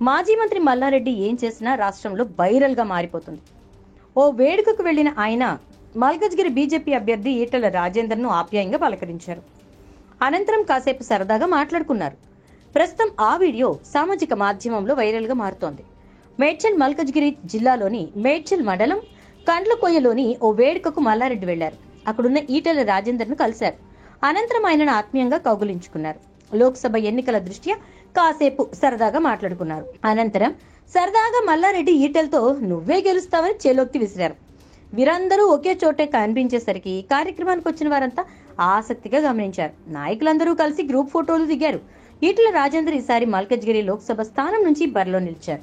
మాజీ మంత్రి మల్లారెడ్డి ఏం చేసినా రాష్ట్రంలో వైరల్ గా మారిపోతుంది. ఓ వేడుకకు వెళ్లిన ఆయన మల్కజ్గిరి బీజేపీ అభ్యర్థి ఈటెల రాజేందర్ ను ఆప్యాయంగా పలకరించారు. అనంతరం కాసేపు సరదాగా మాట్లాడుకున్నారు. ప్రస్తుతం ఆ వీడియో సామాజిక మాధ్యమంలో వైరల్ గా మారుతోంది. మేడ్చల్ మల్కజ్గిరి జిల్లాలోని మేడ్చల్ మండలం కండ్లకొయ్యలోని ఓ వేడుకకు మల్లారెడ్డి వెళ్లారు. అక్కడున్న ఈటెల రాజేందర్ ను కలిశారు. అనంతరం ఆయనను ఆత్మీయంగా కౌగులించుకున్నారు. లోక్సభ ఎన్నికల దృష్ట్యా కాసేపు సరదాగా మాట్లాడుకున్నారు. అనంతరం సరదాగా మల్లారెడ్డి ఈటెలతో నువ్వే గెలుస్తావని చేలోక్తి విసిరారు. వీరందరూ ఒకే చోటే కనిపించేసరికి కార్యక్రమానికి వచ్చిన వారంతా ఆసక్తిగా గమనించారు. నాయకులందరూ కలిసి గ్రూప్ ఫోటోలు దిగారు. ఈటెల రాజేందర్ ఈసారి మల్కజ్గిరి లోక్సభ స్థానం నుంచి బరిలో నిలిచారు.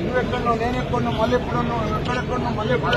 నువ్వెక్కడో నేను ఎక్కడో మళ్ళీ ఎప్పుడో ఎక్కడెక్కడో మళ్ళీ ఎప్పుడు